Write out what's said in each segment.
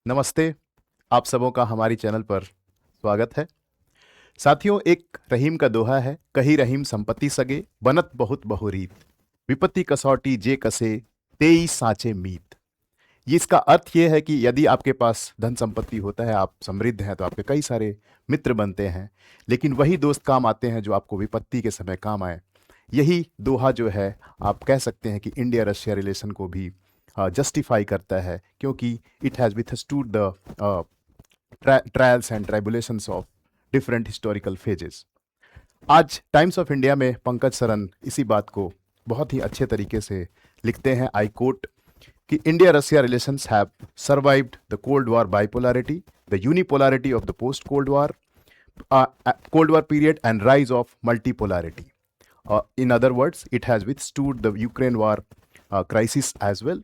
नमस्ते। आप सबों का हमारी चैनल पर स्वागत है। साथियों, एक रहीम का दोहा है, कही रहीम संपत्ति सगे, बनत बहुत बहुरीत, विपत्ति कसौटी जे कसे, तेई साँचे मीत। ये इसका अर्थ ये है कि यदि आपके पास धन संपत्ति होता है, आप समृद्ध हैं, तो आपके कई सारे मित्र बनते हैं, लेकिन वही दोस्त काम आते हैं जो आपको विपत्ति के समय काम आए। यही दोहा जो है, आप कह सकते हैं कि इंडिया रशिया रिलेशन को भी जस्टिफाई करता है, क्योंकि it has withstood the trials and tribulations of different historical phases. आज टाइम्स ऑफ इंडिया में पंकज सरन इसी बात को बहुत ही अच्छे तरीके से लिखते हैं, आई कोट, कि India Russia relations have survived the cold war bipolarity, the unipolarity of the post cold war period and rise of multipolarity. In other words, it has withstood the Ukraine war crisis as well.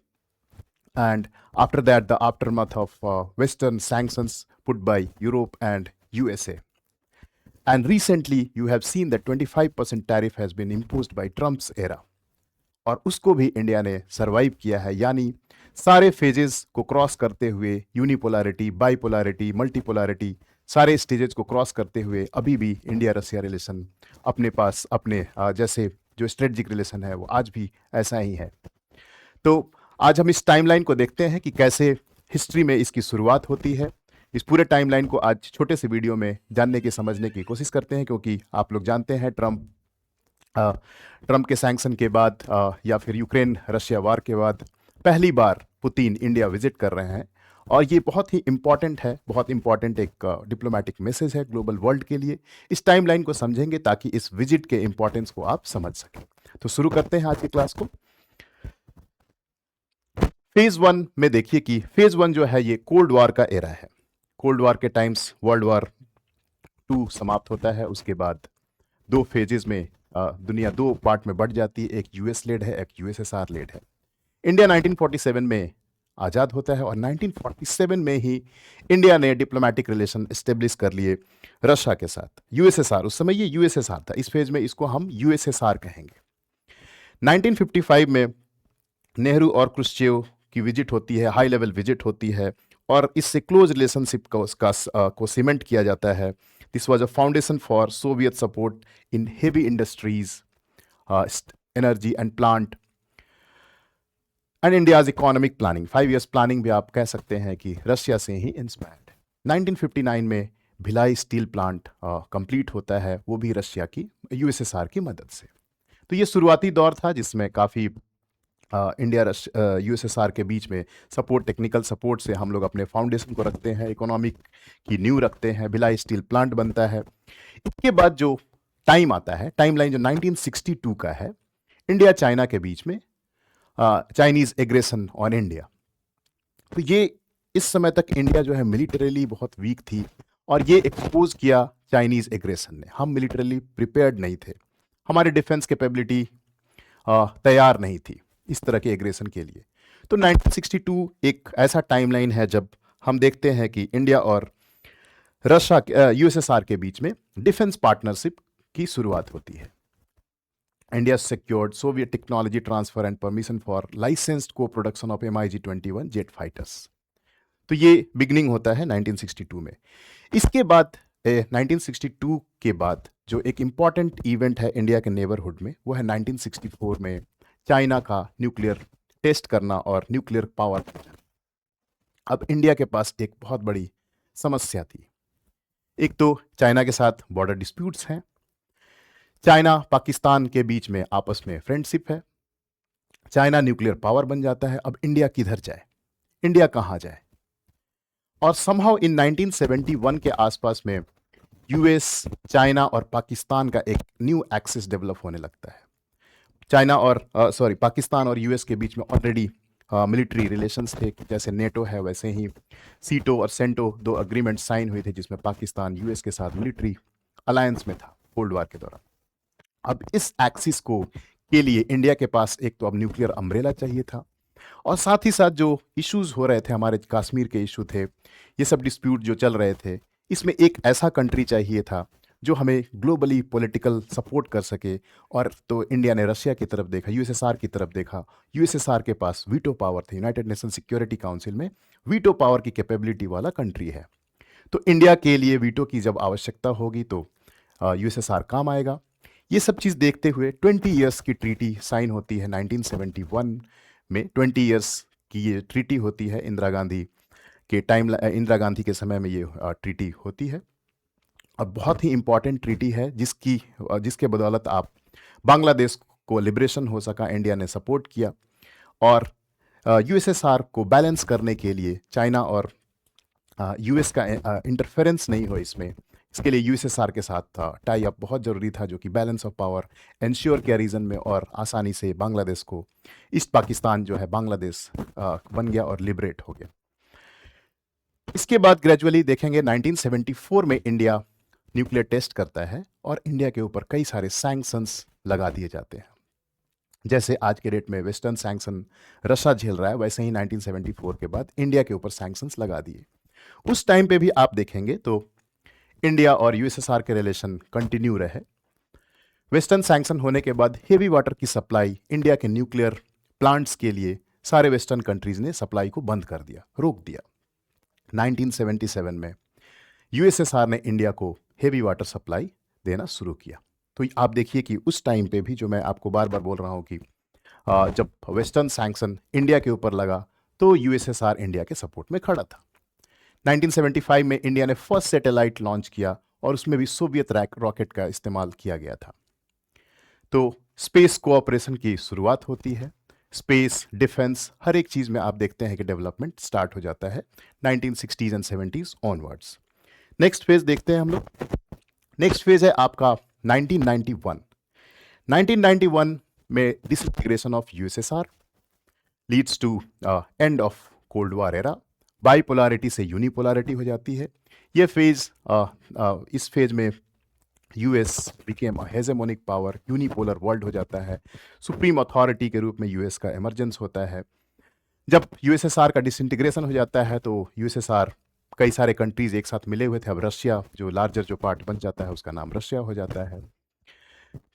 And after that, the aftermath of Western sanctions put by Europe and USA. And recently, you have seen that 25% tariff has been imposed by Trump's era. और उसको भी India ने survive किया है, यानी सारे phases को cross करते हुए, यूनिपोलैरिटी, बाइपोलैरिटी, मल्टीपोलैरिटी, सारे स्टेजेस को क्रॉस करते हुए अभी भी इंडिया रशिया रिलेशन अपने पास अपने जैसे जो स्ट्रेटजिक रिलेशन है वो आज भी ऐसा ही है। तो आज हम इस टाइमलाइन को देखते हैं कि कैसे हिस्ट्री में इसकी शुरुआत होती है। इस पूरे टाइमलाइन को आज छोटे से वीडियो में जानने की समझने की कोशिश करते हैं, क्योंकि आप लोग जानते हैं ट्रंप के सैंक्शन के बाद या फिर यूक्रेन रशिया वार के बाद पहली बार पुतिन इंडिया विजिट कर रहे हैं, और ये बहुत ही इम्पॉर्टेंट है, बहुत इम्पॉर्टेंट एक डिप्लोमेटिक मैसेज है ग्लोबल वर्ल्ड के लिए। इस टाइमलाइन को समझेंगे ताकि इस विजिट के इम्पॉर्टेंस को आप समझ सकें। तो शुरू करते हैं आज की क्लास को। फेज 1 में देखिए कि फेज 1 जो है ये कोल्ड वॉर का एरा है। कोल्ड वॉर के टाइम्स वर्ल्ड वॉर 2 समाप्त होता है, उसके बाद दो फेजेस में दुनिया दो पार्ट में बढ़ जाती है, एक यूएस लेड है, एक यूएसएसआर लेड है। इंडिया 1947 में आज़ाद होता है और 1947 में ही इंडिया ने डिप्लोमेटिक रिलेशन एस्टेब्लिश कर लिए रशिया के साथ। यूएसएसआर, उस समय ये यूएसएसआर था, इस फेज में इसको हम यूएसएसआर कहेंगे। 1955 में नेहरू और क्रुश्चेव की विजिट होती है, हाई लेवल विजिट होती है, और इससे क्लोज रिलेशनशिप को सीमेंट किया जाता है। This was a foundation for Soviet support in heavy industries, energy and plant and India's economic planning. 5 years planning भी आप कह सकते हैं कि रशिया से ही इंस्पायर्ड। 1959 में भिलाई स्टील प्लांट कंप्लीट होता है, वो भी रशिया की यूएसएसआर की मदद से। तो ये शुरुआती दौर था जिसमें काफ़ी इंडिया यूएसएसआर के बीच में सपोर्ट, टेक्निकल सपोर्ट से हम लोग अपने फाउंडेशन को रखते हैं, इकोनॉमिक की न्यू रखते हैं, भिलाई स्टील प्लांट बनता है। इसके बाद जो टाइम आता है, टाइमलाइन जो 1962 का है, इंडिया चाइना के बीच में चाइनीज एग्रेशन ऑन इंडिया। तो ये इस समय तक इंडिया जो है मिलिटरीली बहुत वीक थी, और ये एक्सपोज किया चाइनीज एग्रेशन ने। हम मिलिटरीली प्रिपेयर्ड नहीं थे, हमारी डिफेंस कैपेबिलिटी तैयार नहीं थी इस तरह के एग्रेशन के लिए। तो 1962 एक ऐसा टाइमलाइन है जब हम देखते हैं कि इंडिया और रशिया यूएसएसआर के बीच में डिफेंस पार्टनरशिप की शुरुआत होती है। India secured Soviet technology transfer and permission for licensed co-production of MiG-21 jet fighters. तो ये बिगनिंग होता है 1962 में। इसके बाद 1962 के बाद जो एक इम्पॉर्टेंट इवेंट है इंडिया के नेबरहुड में, वो है 1964 में चाइना का न्यूक्लियर टेस्ट करना और न्यूक्लियर पावर। अब इंडिया के पास एक बहुत बड़ी समस्या थी। एक तो चाइना के साथ बॉर्डर डिस्प्यूट्स हैं, चाइना पाकिस्तान के बीच में आपस में फ्रेंडशिप है, चाइना न्यूक्लियर पावर बन जाता है। अब इंडिया किधर जाए, इंडिया कहाँ जाए? और समहाउ इन 1971 के आसपास में यूएस, चाइना और पाकिस्तान का एक न्यू एक्सिस डेवलप होने लगता है। पाकिस्तान और यूएस के बीच में ऑलरेडी मिलिट्री रिलेशंस थे, जैसे नेटो है वैसे ही सीटो और सेंटो, 2 अग्रीमेंट साइन हुए थे जिसमें पाकिस्तान यूएस के साथ मिलिट्री अलायंस में था कोल्ड वॉर के दौरान। अब इस एक्सिस के लिए इंडिया के पास एक तो अब न्यूक्लियर अम्ब्रेला चाहिए था, और साथ ही साथ जो इश्यूज हो रहे थे, हमारे कश्मीर के इशू थे, ये सब डिस्प्यूट जो चल रहे थे, इसमें एक ऐसा कंट्री चाहिए था जो हमें ग्लोबली पॉलिटिकल सपोर्ट कर सके। और तो इंडिया ने रशिया की तरफ देखा, यूएसएसआर की तरफ देखा। यूएसएसआर के पास वीटो पावर थी, यूनाइटेड नेशन सिक्योरिटी काउंसिल में वीटो पावर की कैपेबिलिटी वाला कंट्री है। तो इंडिया के लिए वीटो की जब आवश्यकता होगी तो यूएसएसआर काम आएगा। ये सब चीज़ देखते हुए 20 इयर्स की ट्रीटी साइन होती है 1971 में। 20 इयर्स की ये ट्रीटी होती है, इंदिरा गांधी के समय में ये ट्रीटी होती है। और बहुत ही इंपॉर्टेंट ट्रीटी है जिसके बदौलत आप बांग्लादेश को लिबरेशन हो सका, इंडिया ने सपोर्ट किया। और यूएसएसआर को बैलेंस करने के लिए चाइना और यूएस का इंटरफेरेंस नहीं हो इसके लिए यूएसएसआर के साथ टाई अप बहुत ज़रूरी था, जो कि बैलेंस ऑफ पावर इंश्योर किया रीजन में, और आसानी से बांग्लादेश को, ईस्ट पाकिस्तान जो है बांग्लादेश बन गया और लिबरेट हो गया। इसके बाद ग्रेजुअली देखेंगे 1974 में इंडिया न्यूक्लियर टेस्ट करता है और इंडिया के ऊपर कई सारे सैंक्शंस लगा दिए जाते हैं। जैसे आज के डेट में वेस्टर्न सैंक्शन रशिया झेल रहा है, वैसे ही 1974 के बाद इंडिया के ऊपर सैंक्शंस लगा दिए। उस टाइम पे भी आप देखेंगे तो इंडिया और यूएसएसआर के रिलेशन कंटिन्यू रहे। वेस्टर्न सैंक्शन होने के बाद हेवी वाटर की सप्लाई इंडिया के न्यूक्लियर प्लांट्स के लिए सारे वेस्टर्न कंट्रीज ने सप्लाई को बंद कर दिया, रोक दिया। 1977 में यूएसएसआर ने इंडिया को हेवी वाटर सप्लाई देना शुरू किया। तो आप देखिए कि उस टाइम पे भी, जो मैं आपको बार बार बोल रहा हूँ कि जब वेस्टर्न सैंक्शन इंडिया के ऊपर लगा तो यूएसएसआर इंडिया के सपोर्ट में खड़ा था। 1975 में इंडिया ने फर्स्ट सैटेलाइट लॉन्च किया और उसमें भी सोवियत रॉकेट का इस्तेमाल किया गया था। तो स्पेस कोऑपरेशन की शुरुआत होती है। स्पेस, डिफेंस, हर एक चीज़ में आप देखते हैं कि डेवलपमेंट स्टार्ट हो जाता है 1960s and 70s onwards. Next phase देखते हैं हम लोग। नेक्स्ट फेज है आपका 1991। 1991 में disintegration of USSR leads to end of cold war era. Bipolarity से यूनिपोलैरिटी हो जाती है। ये फेज इस फेज में US became a hegemonic power, unipolar world हो जाता है। सुप्रीम अथॉरिटी के रूप में यूएस का इमरजेंस होता है। जब यूएसएसआर का डिसइंटीग्रेशन हो जाता है तो यूएसएसआर कई सारे कंट्रीज एक साथ मिले हुए थे। अब रशिया जो लार्जर जो पार्ट बन जाता है उसका नाम रशिया हो जाता है।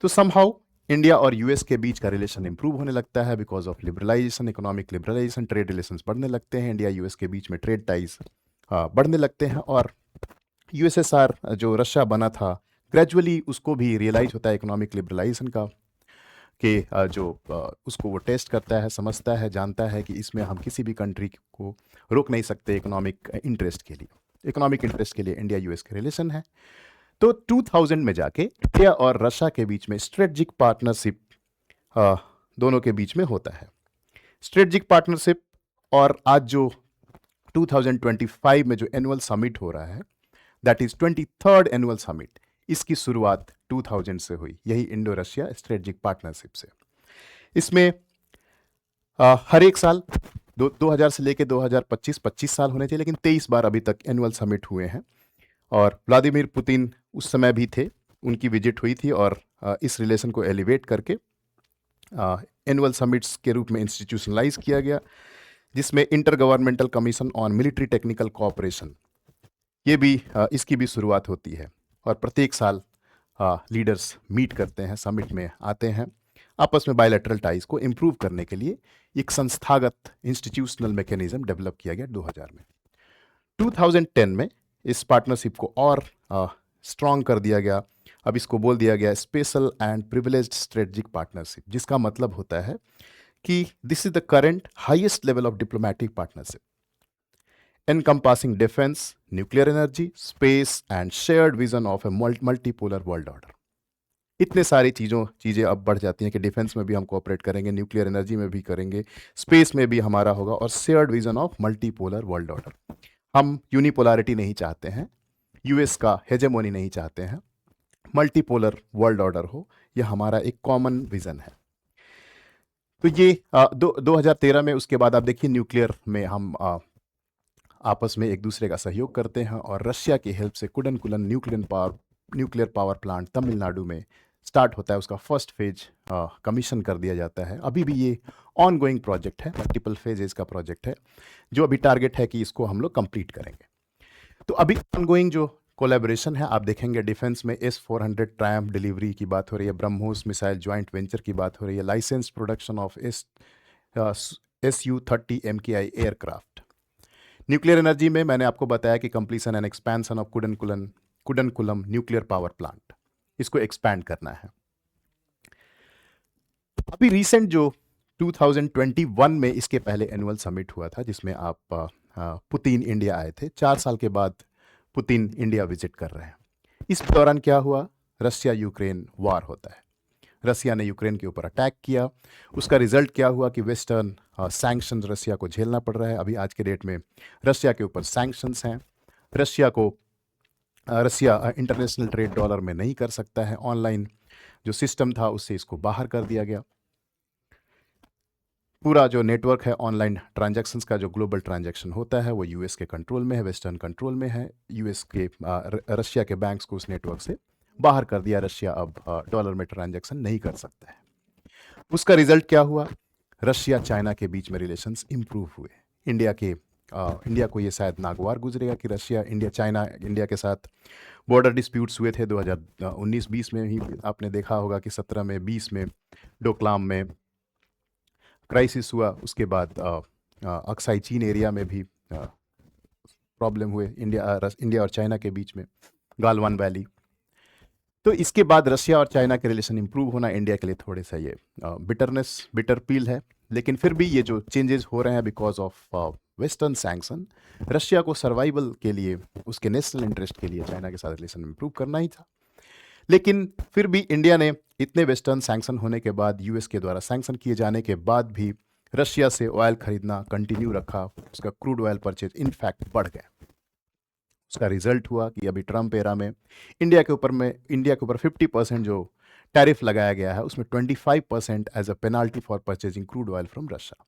तो समहाउ इंडिया और यूएस के बीच का रिलेशन इंप्रूव होने लगता है because of liberalisation, economic liberalisation, trade relations बढ़ने लगते हैं। इंडिया यूएस के बीच में ट्रेड टाइज बढ़ने लगते हैं। और यूएसएसआर जो रशिया बना था, ग्रेजुअली उसको भी रियलाइज होता है इकोनॉमिक लिबरलाइजेशन का, कि उसको वो टेस्ट करता है, समझता है, जानता है कि इसमें हम किसी भी कंट्री को रोक नहीं सकते इकोनॉमिक इंटरेस्ट के लिए। इकोनॉमिक इंटरेस्ट के लिए इंडिया यूएस के रिलेशन है। तो 2000 में जाके इंडिया और रशिया के बीच में स्ट्रेटजिक पार्टनरशिप दोनों के बीच में होता है। स्ट्रेटजिक पार्टनरशिप, और आज जो 2025 में जो एनुअल समिट हो रहा है, that is 23rd annual summit, इसकी शुरुआत 2000 से हुई, यही इंडो रशिया स्ट्रेटजिक पार्टनरशिप से। इसमें हर एक साल 2000 से लेकर 2025 25 साल होने चाहिए, लेकिन 23 बार अभी तक एनुअल समिट हुए हैं। और व्लादिमीर पुतिन उस समय भी थे, उनकी विजिट हुई थी और इस रिलेशन को एलिवेट करके एनुअल समिट्स के रूप में इंस्टीट्यूशनलाइज किया गया, जिसमें inter governmental commission on military technical cooperation, ये भी इसकी भी शुरुआत होती है। और प्रत्येक साल लीडर्स मीट करते हैं, समिट में आते हैं, आपस में बायलैटरल टाइज को इम्प्रूव करने के लिए एक संस्थागत इंस्टीट्यूशनल मैकेनिज्म डेवलप किया गया 2000 में। 2010 में इस पार्टनरशिप को और स्ट्रॉन्ग कर दिया गया। अब इसको बोल दिया गया special and privileged strategic partnership, जिसका मतलब होता है कि this is the current highest level of diplomatic partnership encompassing defense, nuclear energy, space and shared vision of a multipolar world order। इतने सारी चीज़ें अब बढ़ जाती हैं कि डिफेंस में भी हम कोऑपरेट करेंगे, न्यूक्लियर एनर्जी में भी करेंगे, स्पेस में भी हमारा होगा, और shared vision of multipolar world order. हम यूनिपोलैरिटी नहीं चाहते हैं, यूएस का हेजेमोनी नहीं चाहते हैं, मल्टीपोलर वर्ल्ड ऑर्डर हो, यह हमारा एक कॉमन विजन है। तो ये 2013 में, उसके बाद आप देखिए न्यूक्लियर में हम आपस में एक दूसरे का सहयोग करते हैं, और रशिया की हेल्प से कुडनकुलन न्यूक्लियर पावर प्लांट तमिलनाडु में स्टार्ट होता है। उसका फर्स्ट फेज कमीशन कर दिया जाता है। अभी भी ये ऑन गोइंग प्रोजेक्ट है, मल्टीपल फेजेस का प्रोजेक्ट है, जो अभी टारगेट है कि इसको हम लोग कंप्लीट करेंगे। तो अभी ऑन गोइंग जो कोलैबोरेशन है। आप देखेंगे डिफेंस में S-400 ट्रायम्फ डिलीवरी की बात हो रही है, ब्रह्मोस मिसाइल जॉइंट वेंचर की बात हो रही है, licence production of Su-30 MKI aircraft. Nuclear energy में मैंने आपको बताया कि completion and expansion of Kudankulam nuclear power plant, इसको एक्सपैंड करना है। अभी रिसेंट जो 2021 में इसके पहले एनुअल समिट हुआ था, जिसमें आप पुतिन इंडिया आए थे। 4 साल के बाद पुतिन इंडिया विजिट कर रहे हैं। इस दौरान क्या हुआ? रशिया यूक्रेन वार होता है। रसिया ने यूक्रेन के ऊपर अटैक किया। उसका रिजल्ट क्या हुआ कि वेस्टर्न सैंक्शंस रसिया को झेलना पड़ रहा है। अभी आज के डेट में रसिया के ऊपर सैंक्शंस हैं। रसिया इंटरनेशनल ट्रेड डॉलर में नहीं कर सकता है। ऑनलाइन जो सिस्टम था उससे इसको बाहर कर दिया गया। पूरा जो नेटवर्क है ऑनलाइन ट्रांजैक्शंस का, जो ग्लोबल ट्रांजैक्शन होता है, वो यूएस के कंट्रोल में है, वेस्टर्न कंट्रोल में है। यूएस के रशिया के बैंक्स को उस नेटवर्क से बाहर कर दिया। रशिया अब डॉलर में ट्रांजैक्शन नहीं कर सकता है। उसका रिजल्ट क्या हुआ? रशिया चाइना के बीच में रिलेशंस इंप्रूव हुए। इंडिया को ये शायद नागवार गुजरेगा कि इंडिया के साथ बॉर्डर डिस्प्यूट्स हुए थे 2019-20 में ही। आपने देखा होगा कि 17 में 20 में डोकलाम में क्राइसिस हुआ। उसके बाद अक्साई चीन एरिया में भी प्रॉब्लम हुए इंडिया और चाइना के बीच में, गालवान वैली। तो इसके बाद रशिया और चाइना के रिलेशन इंप्रूव होना इंडिया के लिए थोड़े सा ये बिटर पील है। लेकिन फिर भी ये जो चेंजेस हो रहे हैं because of western sanction, Russia को सर्वाइवल के लिए, उसके नेशनल इंटरेस्ट के लिए चाइना के साथ रिलेशन इंप्रूव करना ही था। लेकिन फिर भी इंडिया ने इतने वेस्टर्न सैंक्शन होने के बाद, यूएस के द्वारा सैंक्शन किए जाने के बाद भी रशिया से ऑयल खरीदना कंटिन्यू रखा। उसका क्रूड ऑयल परचेज इनफैक्ट बढ़ गया। उसका रिजल्ट हुआ कि अभी ट्रम्प एरा में इंडिया के ऊपर 50% जो टैरिफ लगाया गया है, उसमें 25% as a penalty for purchasing crude oil from Russia.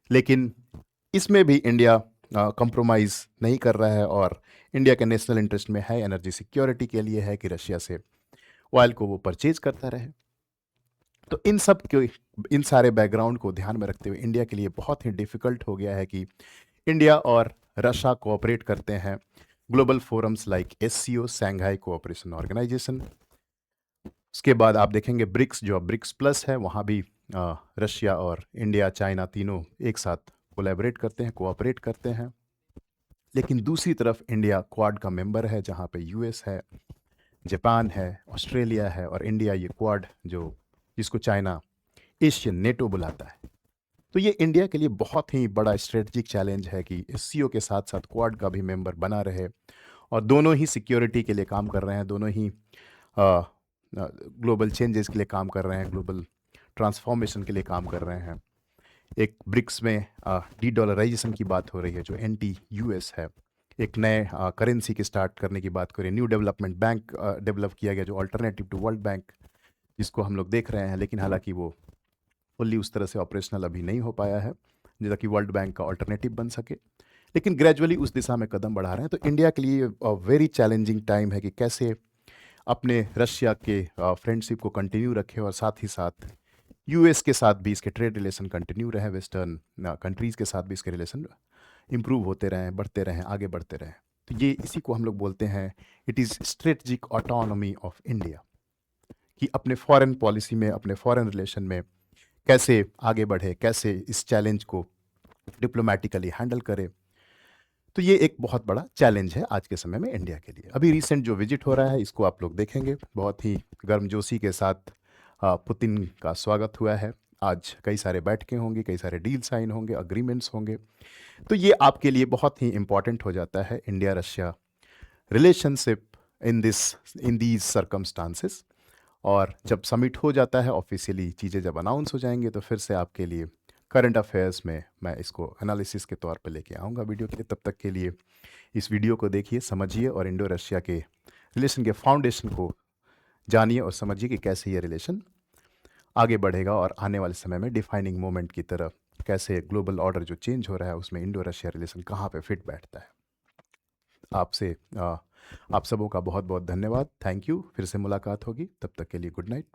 लेकिन इसमें भी इंडिया कंप्रोमाइज नहीं कर रहा है और इंडिया के नेशनल इंटरेस्ट में है, एनर्जी सिक्योरिटी के लिए है कि रशिया से ऑयल को वो परचेज करता रहे। तो इन सारे बैकग्राउंड को ध्यान में रखते हुए इंडिया के लिए बहुत ही डिफिकल्ट हो गया है कि इंडिया और रशिया कोऑपरेट करते हैं global forums like SCO, Shanghai cooperation organisation. उसके बाद आप देखेंगे ब्रिक्स, जो ब्रिक्स प्लस है, वहाँ भी रशिया और इंडिया, चाइना तीनों एक साथ कोलैबोरेट करते हैं, कोऑपरेट करते हैं। लेकिन दूसरी तरफ इंडिया क्वाड का मेंबर है, जहाँ पे US है, जापान है, ऑस्ट्रेलिया है और इंडिया। ये क्वाड जिसको चाइना एशियन नेटो बुलाता है। तो ये इंडिया के लिए बहुत ही बड़ा स्ट्रेटजिक चैलेंज है कि SCO के साथ साथ क्वाड का भी मेंबर बना रहे और दोनों ही सिक्योरिटी के लिए काम कर रहे हैं, दोनों ही ग्लोबल चेंजेस के लिए काम कर रहे हैं, ग्लोबल ट्रांसफॉर्मेशन के लिए काम कर रहे हैं। एक ब्रिक्स में डी-डॉलराइजेशन की बात हो रही है, जो anti-US है। एक नए करेंसी के स्टार्ट करने की बात करें, न्यू डेवलपमेंट बैंक डेवलप किया गया, जो अल्टरनेटिव टू वर्ल्ड बैंक, जिसको हम लोग देख रहे हैं। लेकिन हालांकि वो फुल्ली उस तरह से ऑपरेशनल अभी नहीं हो पाया है जैसा कि वर्ल्ड बैंक का अल्टरनेटिव बन सके, लेकिन ग्रेजुअली उस दिशा में कदम बढ़ा रहे हैं। तो इंडिया के लिए वेरी चैलेंजिंग टाइम है कि कैसे अपने रशिया के फ्रेंडशिप को कंटिन्यू रखें और साथ ही साथ US के साथ भी इसके ट्रेड रिलेशन कंटिन्यू रहे, वेस्टर्न कंट्रीज़ के साथ भी इसके रिलेशन इंप्रूव होते रहें, बढ़ते रहें, आगे बढ़ते रहें। तो ये इसी को हम लोग बोलते हैं it is strategic autonomy of India, कि अपने फॉरेन पॉलिसी में, अपने फॉरेन रिलेशन में कैसे आगे बढ़े, कैसे इस चैलेंज को डिप्लोमेटिकली हैंडल करे। तो ये एक बहुत बड़ा चैलेंज है आज के समय में इंडिया के लिए। अभी रिसेंट जो विजिट हो रहा है, इसको आप लोग देखेंगे, बहुत ही गर्मजोशी के साथ पुतिन का स्वागत हुआ है। आज कई सारे बैठकें होंगी, कई सारे डील साइन होंगे, अग्रीमेंट्स होंगे। तो ये आपके लिए बहुत ही इंपॉर्टेंट हो जाता है, India Russia relationship in these circumstances. और जब समिट हो जाता है, ऑफिशियली चीज़ें जब अनाउंस हो जाएंगे, तो फिर से आपके लिए करंट अफेयर्स में मैं इसको एनालिसिस के तौर पे लेके आऊँगा वीडियो के लिए। तब तक के लिए इस वीडियो को देखिए, समझिए और इंडो रशिया के रिलेशन के फाउंडेशन को जानिए और समझिए कि कैसे ये रिलेशन आगे बढ़ेगा और आने वाले समय में डिफाइनिंग मोमेंट की तरह कैसे ग्लोबल ऑर्डर जो चेंज हो रहा है, उसमें इंडो रशिया रिलेशन कहाँ पे फिट बैठता है। आप सबों का बहुत बहुत धन्यवाद। Thank you. फिर से मुलाकात होगी, तब तक के लिए गुड नाइट।